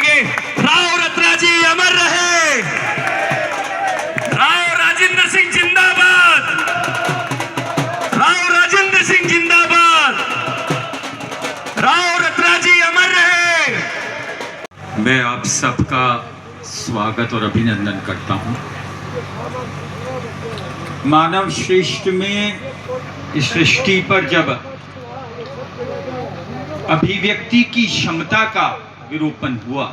आगे। राव रत्नाजी अमर रहे, राव राजेंद्र सिंह जिंदाबाद, राव राजेंद्र सिंह जिंदाबाद, राव रत्नाजी अमर रहे। मैं आप सबका स्वागत और अभिनंदन करता हूं। मानव श्रेष्ठ में इस सृष्टि पर जब अभिव्यक्ति की क्षमता का विरूपण हुआ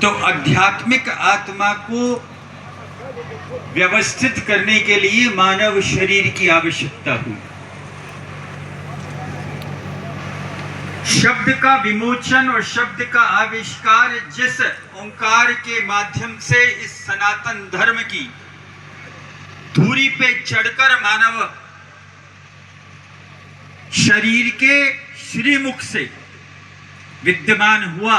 तो आध्यात्मिक आत्मा को व्यवस्थित करने के लिए मानव शरीर की आवश्यकता हुई। शब्द का विमोचन और शब्द का आविष्कार जिस ओंकार के माध्यम से इस सनातन धर्म की धुरी पे चढ़कर मानव शरीर के श्रीमुख से विद्यमान हुआ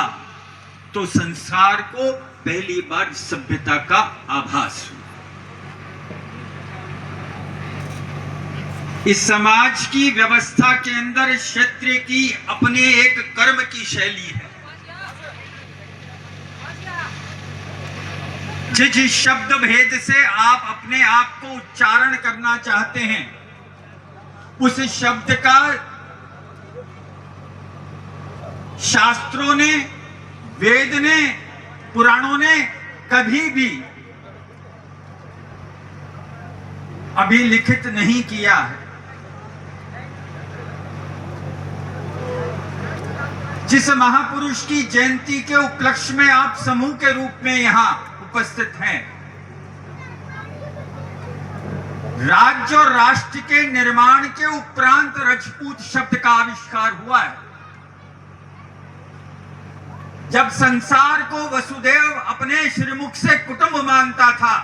तो संसार को पहली बार सभ्यता का आभास हुआ। इस समाज की व्यवस्था के अंदर क्षत्रिय की अपने एक कर्म की शैली है। जिस शब्द भेद से आप अपने आप को उच्चारण करना चाहते हैं उस शब्द का शास्त्रों ने, वेद ने, पुराणों ने कभी भी अभिलिखित नहीं किया है। जिस महापुरुष की जयंती के उपलक्ष्य में आप समूह के रूप में यहां उपस्थित हैं, राज्य और राष्ट्र के निर्माण के उपरांत राजपूत शब्द का आविष्कार हुआ है। जब संसार को वसुदेव अपने श्रीमुख से कुटुंब मानता था,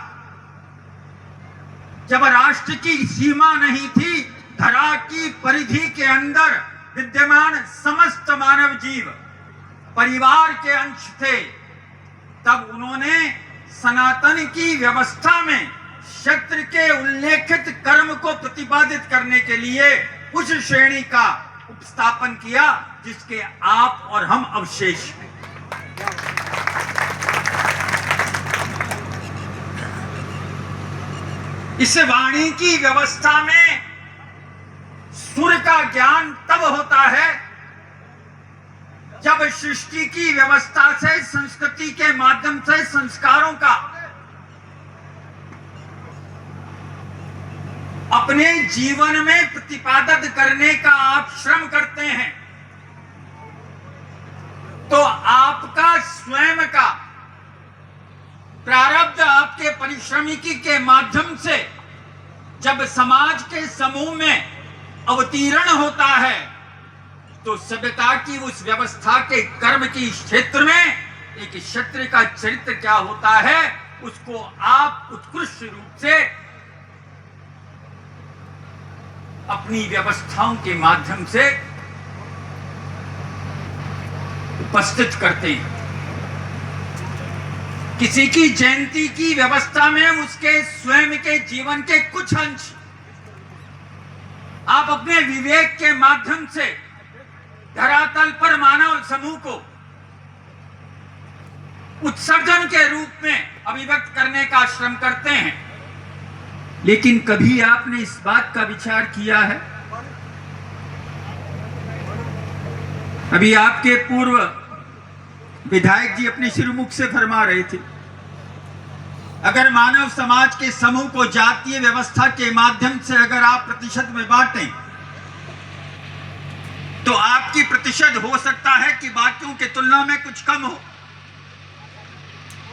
जब राष्ट्र की सीमा नहीं थी, धरा की परिधि के अंदर विद्यमान समस्त मानव जीव परिवार के अंश थे, तब उन्होंने सनातन की व्यवस्था में क्षत्र के उल्लेखित कर्म को प्रतिपादित करने के लिए उस श्रेणी का उपस्थापन किया जिसके आप और हम अवशेष हैं। इस वाणी की व्यवस्था में सुर का ज्ञान तब होता है जब सृष्टि की व्यवस्था से, संस्कृति के माध्यम से संस्कारों का अपने जीवन में प्रतिपादित करने का आप श्रम करते हैं तो आपका स्वयं का प्रारब्ध आपके परिश्रमिकी के माध्यम से जब समाज के समूह में अवतीर्ण होता है तो सभ्यता की उस व्यवस्था के कर्म की क्षेत्र में एक क्षत्रिय का चरित्र क्या होता है उसको आप उत्कृष्ट रूप से अपनी व्यवस्थाओं के माध्यम से उपस्थित करते हैं। किसी की जयंती की व्यवस्था में उसके स्वयं के जीवन के कुछ अंश आप अपने विवेक के माध्यम से धरातल पर मानव समूह को उत्सर्जन के रूप में अभिव्यक्त करने का श्रम करते हैं। लेकिन कभी आपने इस बात का विचार किया है, अभी आपके पूर्व विधायक जी अपने श्रीमुख से फरमा रहे थे, अगर मानव समाज के समूह को जातीय व्यवस्था के माध्यम से अगर आप प्रतिशत में बांटें तो आपकी प्रतिशत हो सकता है कि बाकियों की तुलना में कुछ कम हो।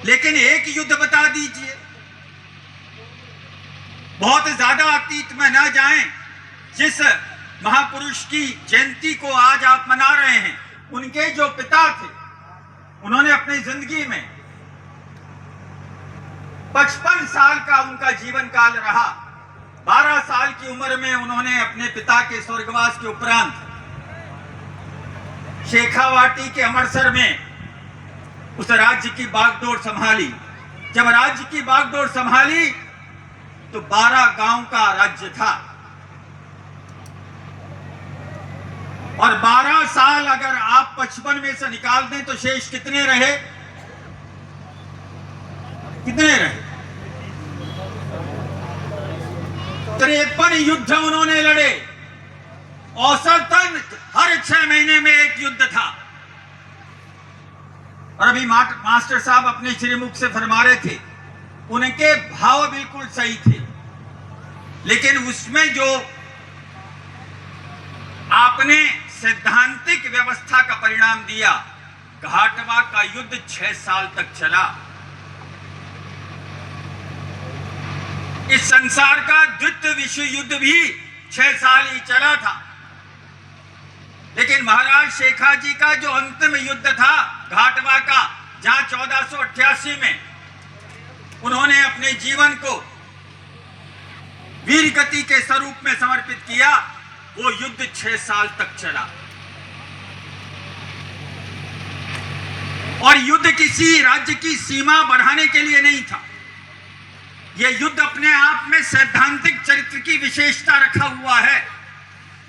लेकिन एक युद्ध बता दीजिए, बहुत ज्यादा अतीत में न जाएं, जिस महापुरुष की जयंती को आज आप मना रहे हैं, उनके जो पिता थे उन्होंने अपनी जिंदगी में 55 साल का उनका जीवन काल रहा। 12 साल की उम्र में उन्होंने अपने पिता के स्वर्गवास के उपरांत शेखावाटी के अमरसर में उस राज्य की बागडोर संभाली। जब राज्य की बागडोर संभाली तो 12 गांव का राज्य था और 12 साल अगर आप आप 55 में से निकाल दें तो शेष कितने रहे? कितने रहे? 53 युद्ध उन्होंने लड़े। औसतन हर 6 महीने में एक युद्ध था। और अभी मास्टर साहब अपने श्रीमुख से फरमा रहे थे, उनके भाव बिल्कुल सही थे, लेकिन उसमें जो आपने सैद्धांतिक व्यवस्था का परिणाम दिया, घाटवा का युद्ध 6 साल तक चला। इस संसार का द्वितीय विश्व युद्ध भी 6 साल ही चला था, लेकिन महाराज शेखाजी का जो अंतिम युद्ध था घाटवा का, जहां 1488 में उन्होंने अपने जीवन को वीर गति के स्वरूप में समर्पित किया, वो युद्ध 6 साल तक चला। और युद्ध किसी राज्य की सीमा बढ़ाने के लिए नहीं था। यह युद्ध अपने आप में सैद्धांतिक चरित्र की विशेषता रखा हुआ है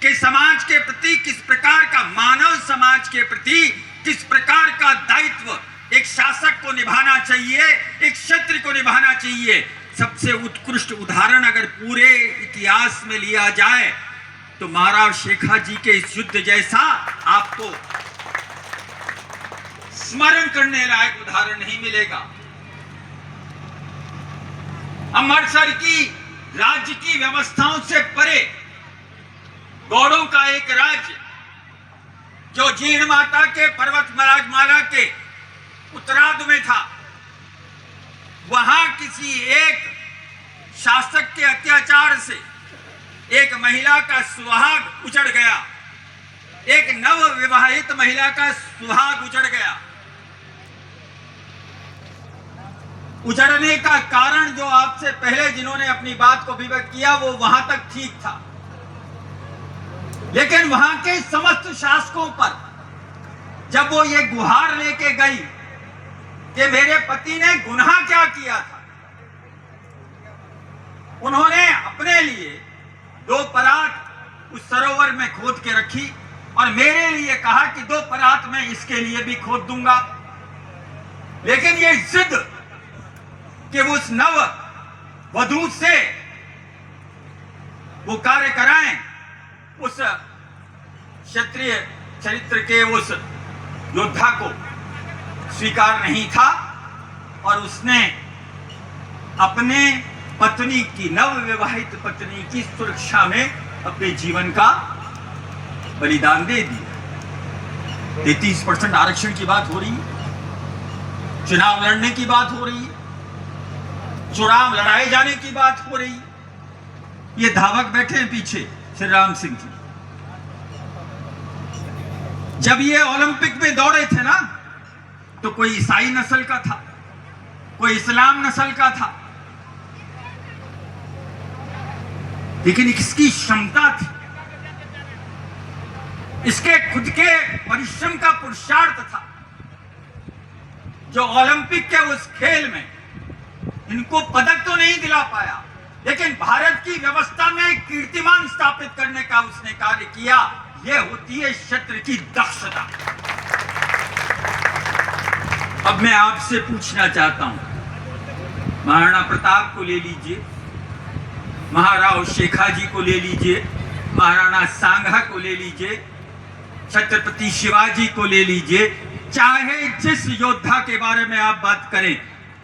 कि समाज के प्रति किस प्रकार का, मानव समाज के प्रति किस प्रकार का दायित्व एक शासक को निभाना चाहिए, एक क्षत्रिय को निभाना चाहिए। सबसे उत्कृष्ट उदाहरण अगर पूरे इतिहास में लिया जाए तो महाराज शेखाजी के इस युद्ध जैसा आपको स्मरण करने लायक उदाहरण नहीं मिलेगा। अमृतसर की राज्य की व्यवस्थाओं से परे गौड़ों का एक राज्य जो जीर्ण माता के पर्वत माला के उत्तरार्ध में था, वहां किसी एक शासक के अत्याचार से एक महिला का सुहाग उजड़ गया, एक नव विवाहित महिला का सुहाग उजड़ गया। उजड़ने का कारण जो आपसे पहले जिन्होंने अपनी बात को विवक्त किया वो वहां तक ठीक था, लेकिन वहां के समस्त शासकों पर जब वो ये गुहार लेके गई कि मेरे पति ने गुनाह क्या किया था, उन्होंने अपने लिए 2 परात उस सरोवर में खोद के रखी और मेरे लिए कहा कि 2 परात मैं इसके लिए भी खोद दूंगा। लेकिन ये जिद कि उस नव वधू से वो कार्य कराएं, उस क्षत्रिय चरित्र के उस योद्धा को स्वीकार नहीं था और उसने अपने पत्नी की, नव विवाहित पत्नी की सुरक्षा में अपने जीवन का बलिदान दे दिया। 33% आरक्षण की बात हो रही है, चुनाव लड़ने की बात हो रही है, चुनाव लड़ाए जाने की बात हो रही। ये धावक बैठे हैं पीछे, श्री राम सिंह जी। जब ये ओलंपिक में दौड़े थे ना, तो कोई ईसाई नस्ल का था, कोई इस्लाम नस्ल का था, लेकिन इसकी क्षमता थी, इसके खुद के परिश्रम का पुरुषार्थ था, जो ओलंपिक के उस खेल में इनको पदक तो नहीं दिला पाया, लेकिन भारत की व्यवस्था में कीर्तिमान स्थापित करने का उसने कार्य किया। यह होती है क्षत्रिय की दक्षता। अब मैं आपसे पूछना चाहता हूं, महाराणा प्रताप को ले लीजिए, महाराव शेखाजी को ले लीजिए, महाराणा सांगा को ले लीजिए, छत्रपति शिवाजी को ले लीजिए, चाहे जिस योद्धा के बारे में आप बात करें,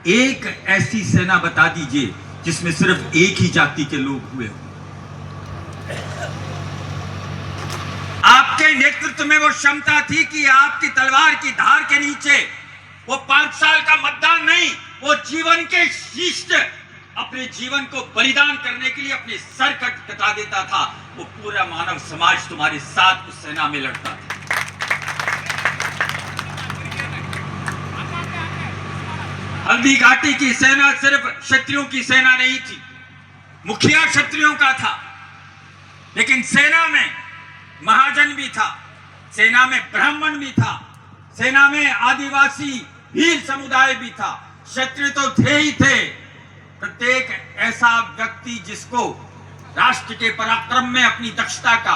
एक ऐसी सेना बता दीजिए जिसमें सिर्फ एक ही जाति के लोग हुए हो। आपके नेतृत्व में वो क्षमता थी कि आपकी तलवार की धार के नीचे वो 5 साल का मतदान नहीं, वो जीवन के शीश अपने जीवन को बलिदान करने के लिए अपने सर कटा देता था। वो पूरा मानव समाज तुम्हारे साथ उस सेना में लड़ता था। हल्दी घाटी की सेना सिर्फ क्षत्रियों की सेना नहीं थी, मुखिया क्षत्रियों का था, लेकिन सेना में महाजन भी था, सेना में ब्राह्मण भी था, सेना में आदिवासी वीर समुदाय भी था, क्षत्रिय तो थे ही थे। प्रत्येक ऐसा व्यक्ति जिसको राष्ट्र के पराक्रम में अपनी दक्षता का,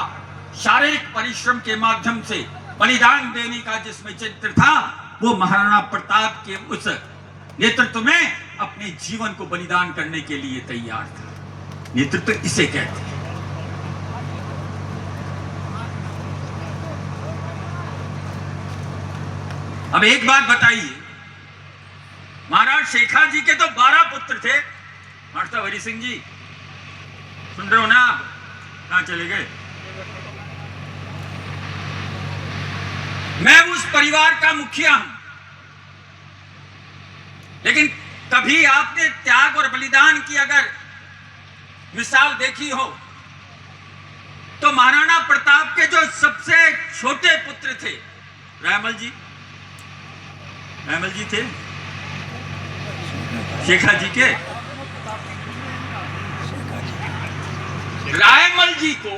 शारीरिक परिश्रम के माध्यम से बलिदान देने का जिसमें चरित्र था, वो महाराणा प्रताप के उस नेतृत्व में अपने जीवन को बलिदान करने के लिए तैयार था। नेतृत्व इसे कहते हैं। अब एक बात बताइए, महाराज शेखा जी के तो 12 पुत्र थे। मास्टर हरि सिंह जी सुन रहे हो ना आप? कहां चले गए? मैं उस परिवार का मुखिया हूं, लेकिन कभी आपने त्याग और बलिदान की अगर मिसाल देखी हो तो महाराणा प्रताप के जो सबसे छोटे पुत्र थे, रायमल जी थे शेखा जी के। रायमल जी को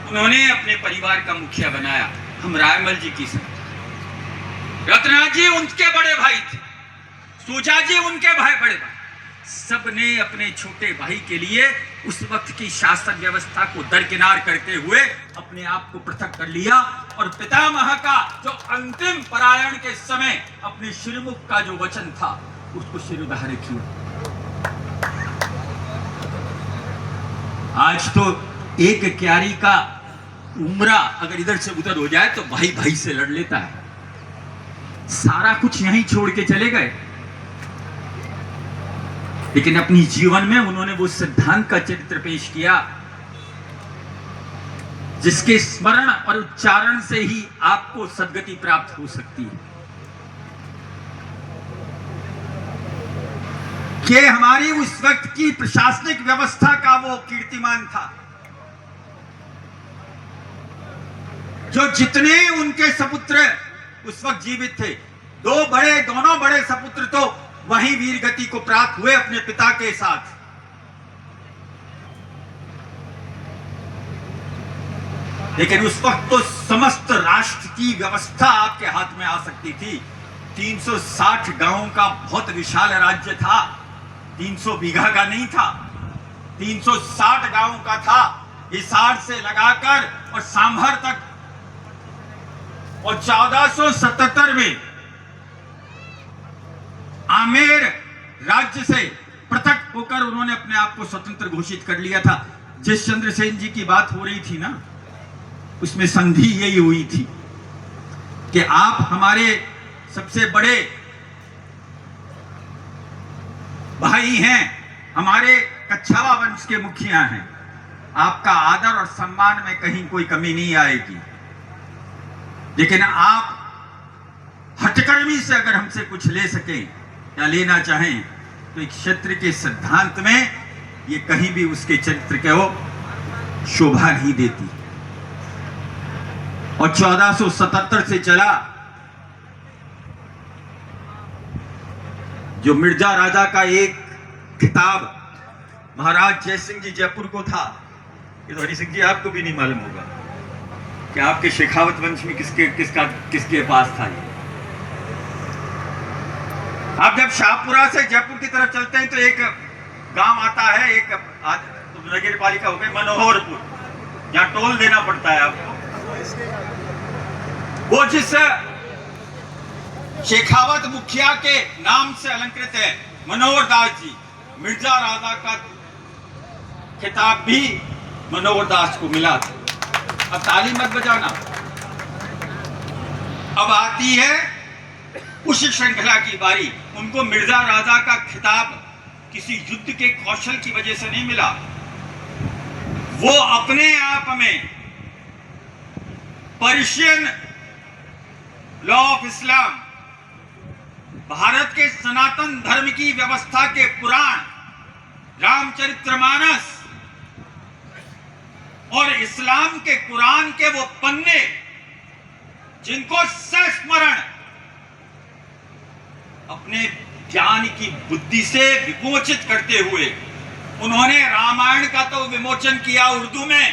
उन्होंने अपने परिवार का मुखिया बनाया। हम रायमल जी की संग, रत्नाथ जी उनके बड़े भाई थे, सूजा जी उनके बड़े भाई, सबने अपने छोटे भाई के लिए उस वक्त की शासन व्यवस्था को दरकिनार करते हुए अपने आप को पृथक कर लिया और पितामह का जो अंतिम परायण के समय अपने श्रीमुख का जो वचन था उसको शिरोधार्य किया। आज तो एक क्यारी का उमरा अगर इधर से उधर हो जाए तो भाई भाई से लड़ लेता है। सारा कुछ यहीं छोड़ के चले गए, लेकिन अपनी जीवन में उन्होंने वो सिद्धांत का चरित्र पेश किया जिसके स्मरण और उच्चारण से ही आपको सद्गति प्राप्त हो सकती है। कि हमारी उस वक्त की प्रशासनिक व्यवस्था का वो कीर्तिमान था, जो जितने उनके सपुत्र उस वक्त जीवित थे, दोनों बड़े सपुत्र तो वहीं वीर गति को प्राप्त हुए अपने पिता के साथ। लेकिन उस वक्त तो समस्त राष्ट्र की व्यवस्था आपके हाथ में आ सकती थी। 360 गांवों का बहुत विशाल राज्य था, 300 बीघा का नहीं था, 360 गांवों का था। हिसार से लगाकर और सांभर तक, और 1477 में आमेर राज्य से पृथक होकर उन्होंने अपने आप को स्वतंत्र घोषित कर लिया था। जिस चंद्रसेन जी की बात हो रही थी ना, उसमें संधि यही हुई थी कि आप हमारे सबसे बड़े भाई हैं, हमारे कच्छावा वंश के मुखिया हैं, आपका आदर और सम्मान में कहीं कोई कमी नहीं आएगी। लेकिन आप हठकर्मी से अगर हमसे कुछ ले सकें या लेना चाहें तो एक क्षेत्र के सिद्धांत में ये कहीं भी उसके चरित्र को शोभा नहीं देती। और 1477 से चला जो मिर्जा राजा का एक खिताब महाराज जय सिंह जी जयपुर को था। ये तो हरि सिंह जी आपको भी नहीं मालूम होगा कि आपके शेखावत वंश में किसके पास था ये। आप जब शाहपुरा से जयपुर की तरफ चलते हैं तो एक गांव आता है, एक नगर पालिका हो गई मनोहरपुर, जहां टोल देना पड़ता है आपको। वो जिस शेखावत मुखिया के नाम से अलंकृत है, मनोहर दास जी, मिर्जा राजा का खिताब भी मनोहर दास को मिला था। अब ताली मत बजाना, अब आती है उस श्रृंखला की बारी। उनको मिर्जा राजा का खिताब किसी युद्ध के कौशल की वजह से नहीं मिला, वो अपने आप में Persian law of Islam, Bharat के सनातन धर्म की व्यवस्था के पुराण रामचरितमानस और इस्लाम के कुरान के वो पन्ने जिनको सस्मरण अपने ज्ञान की बुद्धि से विमोचित करते हुए उन्होंने रामायण का तो विमोचन किया उर्दू में,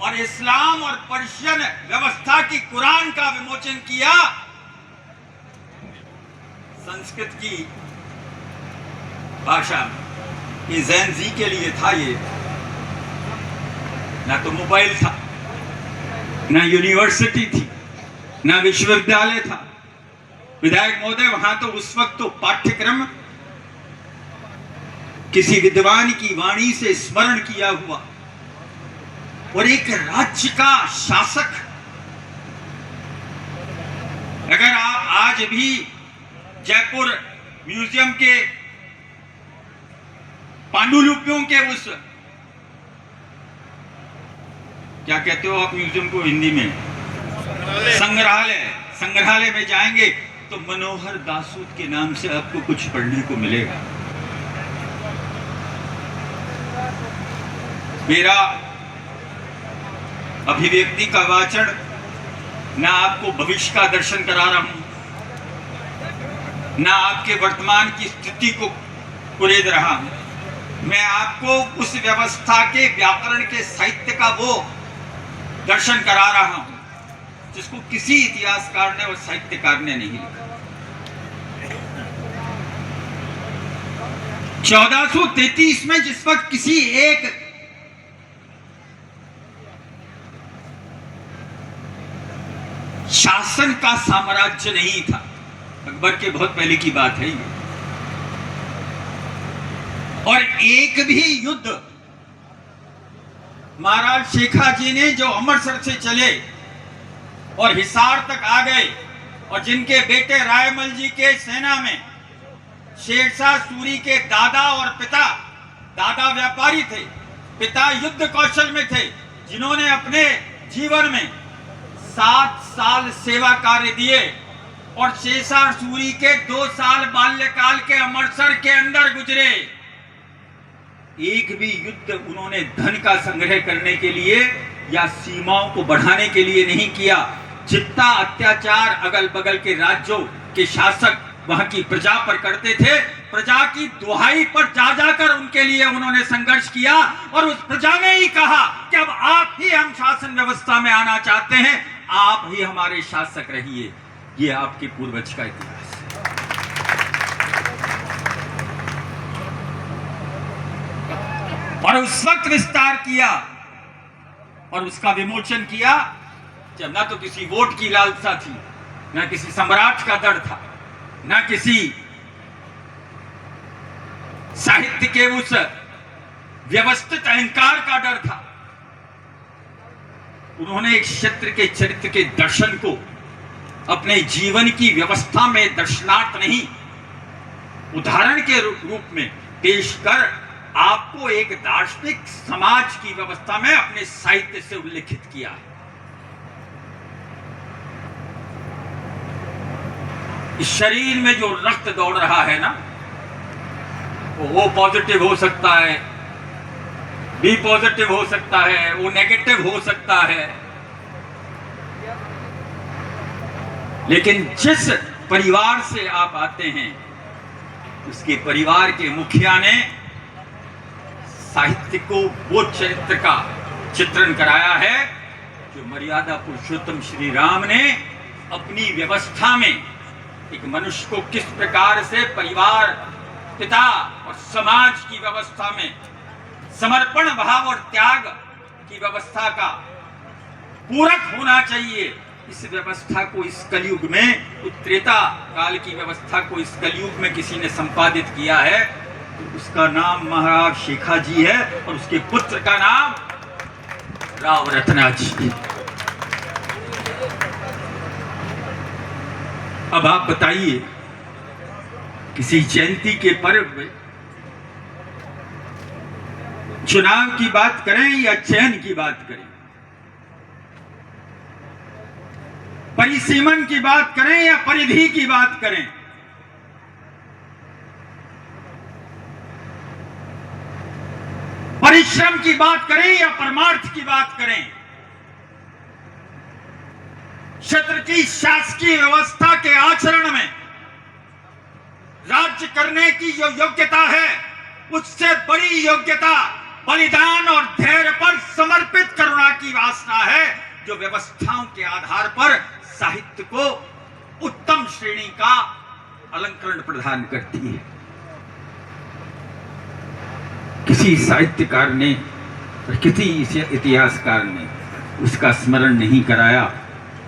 और इस्लाम और पर्शियन व्यवस्था की कुरान का विमोचन किया संस्कृत की भाषा में। ये जैन जी के लिए था, ये ना तो मोबाइल था, ना यूनिवर्सिटी थी, ना विश्वविद्यालय था। विधायक महोदय, वहां तो उस वक्त तो पाठ्यक्रम किसी विद्वान की वाणी से स्मरण किया हुआ, और एक राज्य का शासक, अगर आप आज भी जयपुर म्यूजियम के पांडुलिपियों के उस, क्या कहते हो आप म्यूजियम को हिंदी में, संग्रहालय में जाएंगे तो मनोहर दासूद के नाम से आपको कुछ पढ़ने को मिलेगा। मेरा अभिव्यक्ति का वाचन ना आपको भविष्य का दर्शन करा रहा हूं, ना आपके वर्तमान की स्थिति को कुरेद रहा हूं। मैं आपको उस व्यवस्था के व्याकरण के साहित्य का वो दर्शन करा रहा हूं जिसको किसी इतिहासकार ने और साहित्यकार ने नहीं लिखा। 1433 में जिस वक्त किसी एक शासन का साम्राज्य नहीं था, अकबर के बहुत पहले की बात है ये, और एक भी युद्ध महाराज शेखाजी ने जो अमृतसर से चले और हिसार तक आ गए, और जिनके बेटे रायमल जी के सेना में शेरशाह सूरी के दादा और पिता, दादा व्यापारी थे, पिता युद्ध कौशल में थे, जिन्होंने अपने जीवन में 7 साल सेवा कार्य दिए, और शेरशाह सूरी के 2 साल बाल्यकाल के अमृतसर के अंदर गुजरे। एक भी युद्ध उन्होंने धन का संग्रह करने के लिए या सीमाओं को बढ़ाने के लिए नहीं किया। जितना अत्याचार अगल बगल के राज्यों के शासक वहां की प्रजा पर करते थे, प्रजा की दुहाई पर जा जाकर उनके लिए उन्होंने संघर्ष किया, और उस प्रजा ने ही कहा कि अब आप ही हम शासन व्यवस्था में आना चाहते हैं, आप ही हमारे शासक रहिए। ये आपके पूर्वज का इतिहास है। और उस वक्त विस्तार किया और उसका विमोचन किया जब ना तो किसी वोट की लालसा थी, ना किसी सम्राट का डर था, ना किसी साहित्य के उस व्यवस्थित अहंकार का डर था। उन्होंने एक क्षेत्र के चरित्र के दर्शन को अपने जीवन की व्यवस्था में दर्शनार्थ नहीं, उदाहरण के रूप में पेश कर आपको एक दार्शनिक समाज की व्यवस्था में अपने साहित्य से उल्लेखित किया है। इस शरीर में जो रक्त दौड़ रहा है ना, वो पॉजिटिव हो सकता है, बी पॉजिटिव हो सकता है, वो नेगेटिव हो सकता है, लेकिन जिस परिवार से आप आते हैं उसके परिवार के मुखिया ने साहित्य को वो चरित्र का चित्रण कराया है जो मर्यादा पुरुषोत्तम श्री राम ने अपनी व्यवस्था में एक मनुष्य को किस प्रकार से परिवार, पिता और समाज की व्यवस्था में समर्पण भाव और त्याग की व्यवस्था का पूरक होना चाहिए, इस व्यवस्था को इस कलयुग में, उत्तरेता काल की व्यवस्था को इस कलयुग में किसी ने संपादित किया है, तो उसका नाम महाराज शेखाजी है और उसके पुत्र का नाम राव रत्नाजी। अब आप बताइए, किसी जयंती के पर्व में चुनाव की बात करें या चयन की बात करें, परिसीमन की बात करें या परिधि की बात करें, परिश्रम की बात करें या परमार्थ की बात करें, क्षेत्र की शासकीय व्यवस्था के आचरण में राज्य करने की जो योग्यता है, उससे बड़ी योग्यता बलिदान और धैर्य पर समर्पित करुणा की वासना है, जो व्यवस्थाओं के आधार पर साहित्य को उत्तम श्रेणी का अलंकरण प्रदान करती है। किसी साहित्यकार ने और किसी इतिहासकार ने उसका स्मरण नहीं कराया।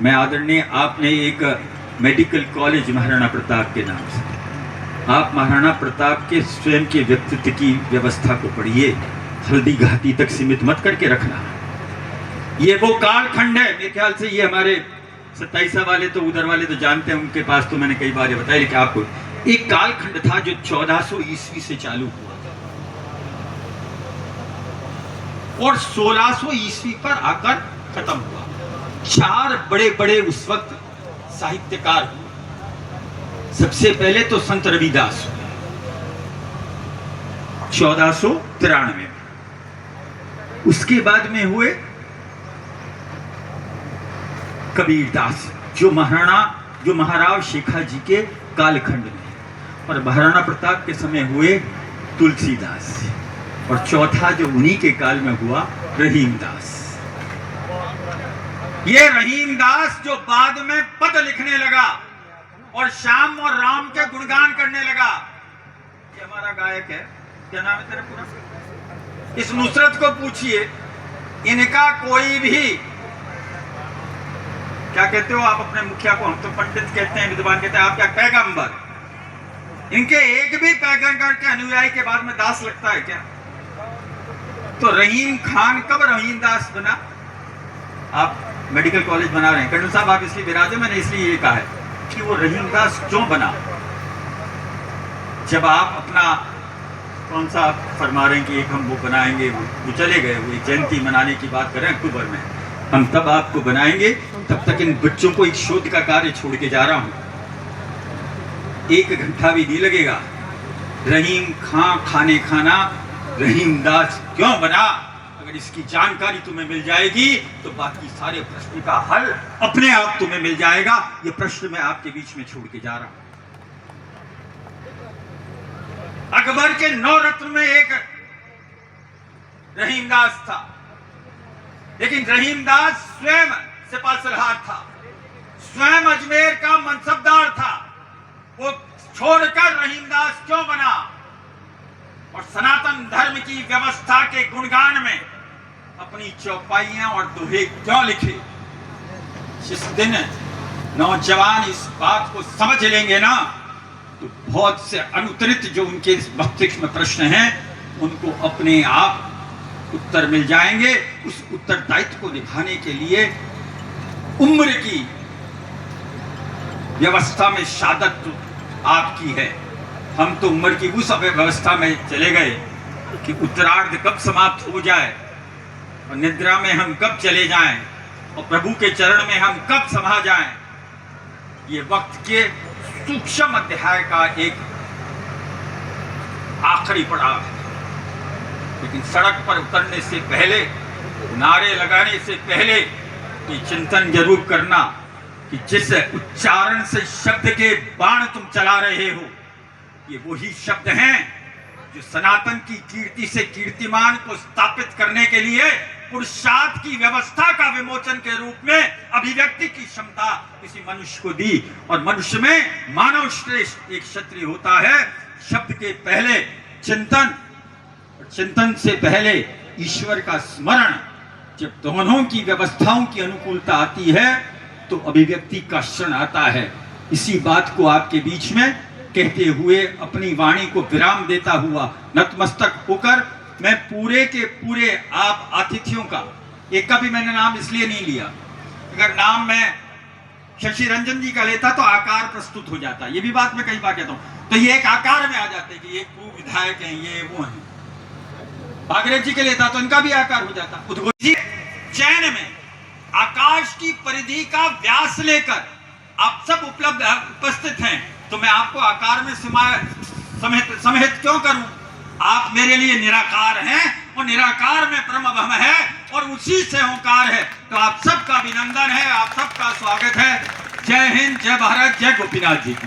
मैं आदरणीय, आपने एक मेडिकल कॉलेज महाराणा प्रताप के नाम से, आप महाराणा प्रताप के स्वयं के व्यक्तित्व की व्यवस्था को पढ़िए, हल्दी घाटी तक सीमित मत करके रखना। ये वो कालखंड है, मेरे ख्याल से ये हमारे 27 वाले तो उधर वाले तो जानते हैं, उनके पास तो मैंने कई बार ये बताया, लेकिन आपको एक कालखंड था जो 1400 ईस्वी से चालू हुआ और 1600 ईस्वी पर आकर खत्म हुआ। 4 बड़े बड़े उस वक्त साहित्यकार हुए। सबसे पहले तो संत रविदास हुए 1493 में, उसके बाद में हुए कबीरदास जो महाराव शेखा जी के कालखंड में, और महाराणा प्रताप के समय हुए तुलसीदास, और चौथा जो उन्हीं के काल में हुआ रहीमदास। ये रहीमदास जो बाद में पद लिखने लगा और श्याम और राम के गुणगान करने लगा। ये हमारा गायक है, क्या नाम है तेरा पूरा? इस नुसरत को पूछिए, इनका कोई भी, क्या कहते हो आप अपने मुखिया को? हम तो पंडित कहते हैं, विद्वान कहते हैं, आप क्या पैगंबर? इनके एक भी पैगंबर के अनुयायी के बाद में दास लगता है क्या? तो रहीम खान कब रहीमदास बना? आप मेडिकल कॉलेज बना रहे हैं कर्नल साहब, आप इसलिए विराजे, मैंने इसलिए ये कहा है कि वो रहीमदास क्यों बना। जब आप अपना कौन सा फरमा रहे हैं कि एक हम वो बनाएंगे, वो चले गए, वो एक जयंती मनाने की बात कर रहे हैं अक्टूबर में, हम तब आपको बनाएंगे, तब तक इन बच्चों को एक शोध का कार्य छोड़ के जा रहा हूं, 1 घंटा भी नहीं लगेगा। रहीम खां खाने खाना रहीमदास क्यों बना, अगर इसकी जानकारी तुम्हें मिल जाएगी तो बाकी सारे प्रश्न का हल अपने आप तुम्हें मिल जाएगा। ये प्रश्न मैं आपके बीच में छोड़ के जा रहा हूं। अकबर के 9 रत्न में एक रहीमदास था, लेकिन रहीमदास स्वयं सिपा सलार था, स्वयं अजमेर का मनसबदार था। वो छोड़कर रहीमदास क्यों बना और सनातन धर्म की व्यवस्था के गुणगान में अपनी चौपाइयां और दोहे क्यों लिखे? जिस दिन नौजवान इस बात को समझ लेंगे ना, तो बहुत से अनुत्तरित जो उनके मस्तिष्क में प्रश्न हैं उनको अपने आप उत्तर मिल जाएंगे। उस उत्तरदायित्व को निभाने के लिए उम्र की व्यवस्था में शहादत तो आपकी है। हम तो उम्र की उस व्यवस्था में चले गए कि उत्तरार्ध कब समाप्त हो जाए और निद्रा में हम कब चले जाएं और प्रभु के चरण में हम कब समा जाएं। ये वक्त के सूक्ष्म अध्याय का एक आखिरी पड़ाव है, लेकिन सड़क पर उतरने से पहले, नारे लगाने से पहले ये चिंतन जरूर करना कि जिस उच्चारण से शब्द के बाण तुम चला रहे हो, ये वही शब्द हैं जो सनातन की कीर्ति से कीर्तिमान को स्थापित करने के लिए पुरुषार्थ की व्यवस्था का विमोचन के रूप में अभिव्यक्ति की क्षमता किसी मनुष्य को दी। और मनुष्य में मानव श्रेष्ठ एक क्षत्रिय होता है। शब्द के पहले चिंतन, चिंतन से पहले ईश्वर का स्मरण। जब दोनों की व्यवस्थाओं की अनुकूलता आती है तो अभिव्यक्ति का क्षण आता है। इसी बात को आपके बीच में कहते हुए अपनी वाणी को विराम देता हुआ नतमस्तक होकर मैं पूरे के पूरे आप अतिथियों का, एक का भी मैंने नाम इसलिए नहीं लिया, अगर नाम मैं शशि रंजन जी का लेता तो आकार प्रस्तुत हो जाता। ये भी बात मैं कई बार कहता हूं, तो ये एक आकार में आ जाते कि ये पूर्व विधायक हैं, ये वो हैं। भागीरथ जी के लेता तो इनका भी आकार हो जाता। उद्घोष जी चैन में आकाश की परिधि का व्यास लेकर आप सब उपस्थित हैं, तो मैं आपको आकार में समेत क्यों करूं? आप मेरे लिए निराकार हैं और निराकार में ब्रह्म है और उसी से ओंकार है। तो आप सबका अभिनंदन है, आप सबका स्वागत है। जय हिंद, जय भारत, जय गोपीनाथ जी की।